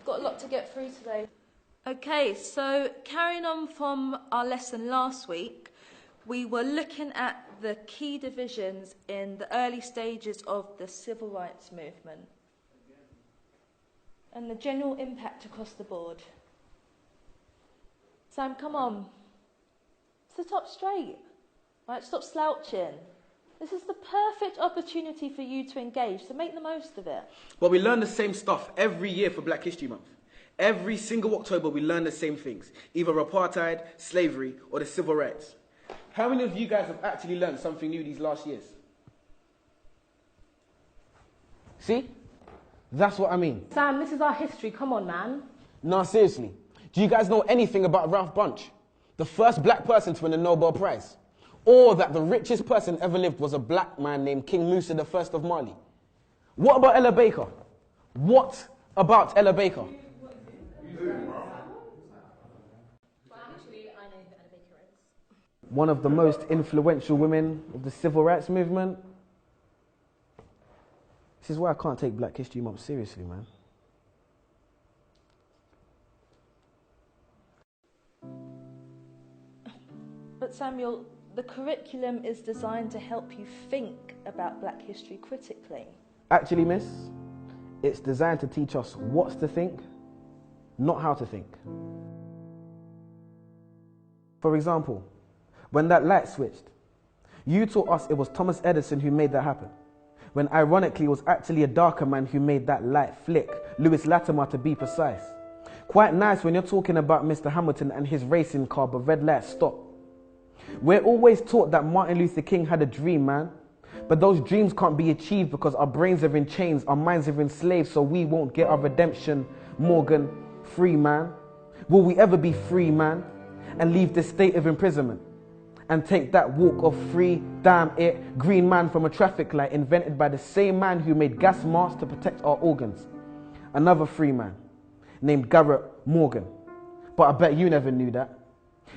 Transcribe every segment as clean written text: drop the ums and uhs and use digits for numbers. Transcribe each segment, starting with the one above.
got a lot to get through today. Okay, so carrying on from our lesson last week, we were looking at the key divisions in the early stages of the civil rights movement and the general impact across the board. Sam, come on. Sit up straight. Right, stop slouching. This is the perfect opportunity for you to engage, so make the most of it. Well, we learn the same stuff every year for Black History Month. Every single October, we learn the same things, either apartheid, slavery, or the civil rights. How many of you guys have actually learned something new these last years? See? That's what I mean. Sam, this is our history. Come on, man. No, seriously. Do you guys know anything about Ralph Bunche? The first black person to win a Nobel Prize? Or that the richest person ever lived was a black man named King Musa I of Mali? What about Ella Baker? What about Ella Baker? One of the most influential women of the civil rights movement. This is why I can't take Black History Month seriously, man. But Samuel, the curriculum is designed to help you think about Black history critically. Actually, miss, it's designed to teach us what to think, not how to think. For example, when that light switched, you taught us it was Thomas Edison who made that happen, when ironically it was actually a darker man who made that light flick, Lewis Latimer to be precise. Quite nice when you're talking about Mr. Hamilton and his racing car, but red lights stop. We're always taught that Martin Luther King had a dream, man. But those dreams can't be achieved because our brains are in chains, our minds are enslaved, so we won't get our redemption. Morgan, free man. Will we ever be free, man? And leave this state of imprisonment? And take that walk of free, damn it, green man from a traffic light invented by the same man who made gas masks to protect our organs. Another free man named Garrett Morgan. But I bet you never knew that.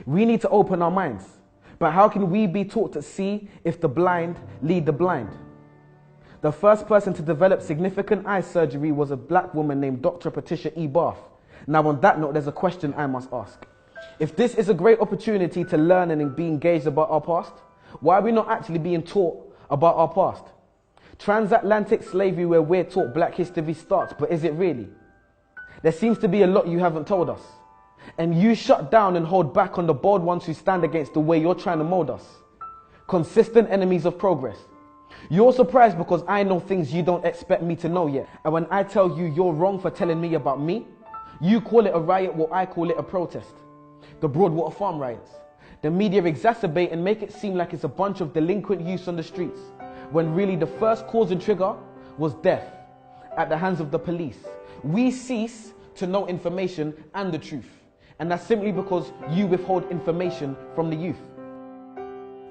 We need to open our minds. But how can we be taught to see if the blind lead the blind? The first person to develop significant eye surgery was a black woman named Dr. Patricia E. Barth. Now on that note, there's a question I must ask. If this is a great opportunity to learn and be engaged about our past, why are we not actually being taught about our past? Transatlantic slavery, where we're taught Black history starts, but is it really? There seems to be a lot you haven't told us. And you shut down and hold back on the bold ones who stand against the way you're trying to mold us. Consistent enemies of progress. You're surprised because I know things you don't expect me to know yet. And when I tell you you're wrong for telling me about me, you call it a riot while I call it a protest. The Broadwater Farm riots. The media exacerbate and make it seem like it's a bunch of delinquent youths on the streets, when really the first cause and trigger was death at the hands of the police. We cease to know information and the truth. And that's simply because you withhold information from the youth.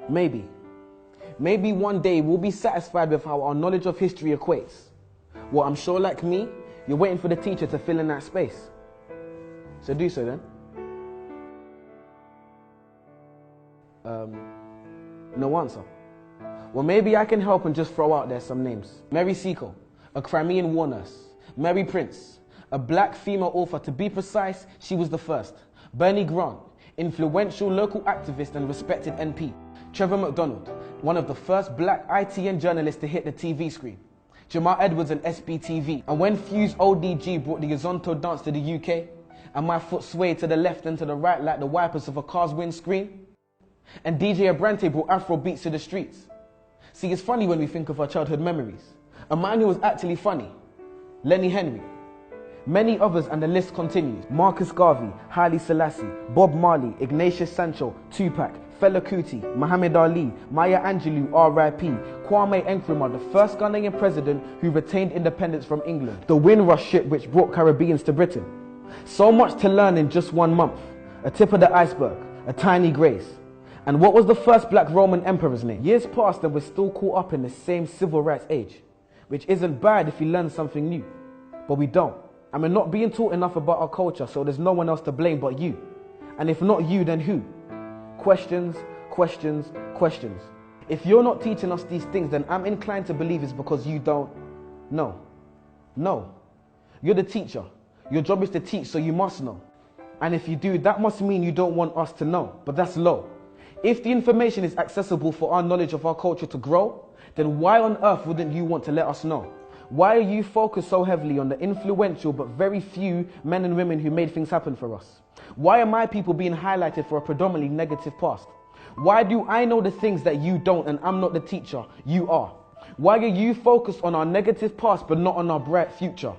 Maybe one day we'll be satisfied with how our knowledge of history equates. Well, I'm sure like me, you're waiting for the teacher to fill in that space. So do so then. No answer. Well, maybe I can help and just throw out there some names. Mary Seacole, a Crimean war nurse. Mary Prince, a black female author. To be precise, she was the first. Bernie Grant, influential local activist and respected NP. Trevor McDonald, one of the first black ITN journalists to hit the TV screen. Jamal Edwards and SBTV. And when Fuse ODG brought the Azonto dance to the UK, and my foot swayed to the left and to the right like the wipers of a car's windscreen, and DJ Abrante brought Afro beats to the streets. See, it's funny when we think of our childhood memories. A man who was actually funny, Lenny Henry. Many others, and the list continues. Marcus Garvey, Haile Selassie, Bob Marley, Ignatius Sancho, Tupac, Fela Kuti, Muhammad Ali, Maya Angelou, R.I.P., Kwame Nkrumah, the first Ghanaian president who retained independence from England, the Windrush ship which brought Caribbeans to Britain. So much to learn in just 1 month. A tip of the iceberg, a tiny grace. And what was the first black Roman emperor's name? Years passed and we're still caught up in the same civil rights age, which isn't bad if you learn something new, but we don't. And we're not being taught enough about our culture, so there's no one else to blame but you. And if not you, then who? Questions, questions, questions. If you're not teaching us these things, then I'm inclined to believe it's because you don't know. No. You're the teacher. Your job is to teach, so you must know. And if you do, that must mean you don't want us to know, but that's low. If the information is accessible for our knowledge of our culture to grow, then why on earth wouldn't you want to let us know? Why are you focused so heavily on the influential but very few men and women who made things happen for us? Why are my people being highlighted for a predominantly negative past? Why do I know the things that you don't and I'm not the teacher, you are? Why are you focused on our negative past but not on our bright future?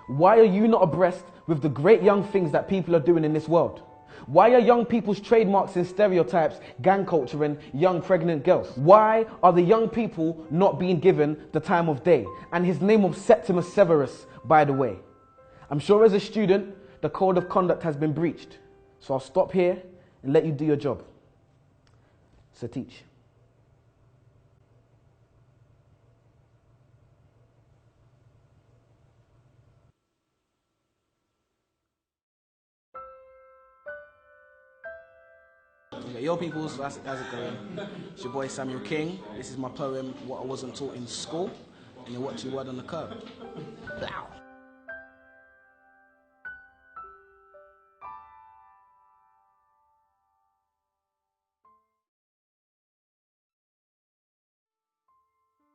Why are you not abreast with the great young things that people are doing in this world? Why are young people's trademarks and stereotypes gang culture and young pregnant girls? Why are the young people not being given the time of day? And his name was Septimus Severus, by the way. I'm sure as a student, the code of conduct has been breached. So I'll stop here and let you do your job. So teach. Okay, yo peoples, how's it going? It's your boy Samuel King. This is my poem, What I Wasn't Taught in School. And you're watching Word on the Curb. Plow.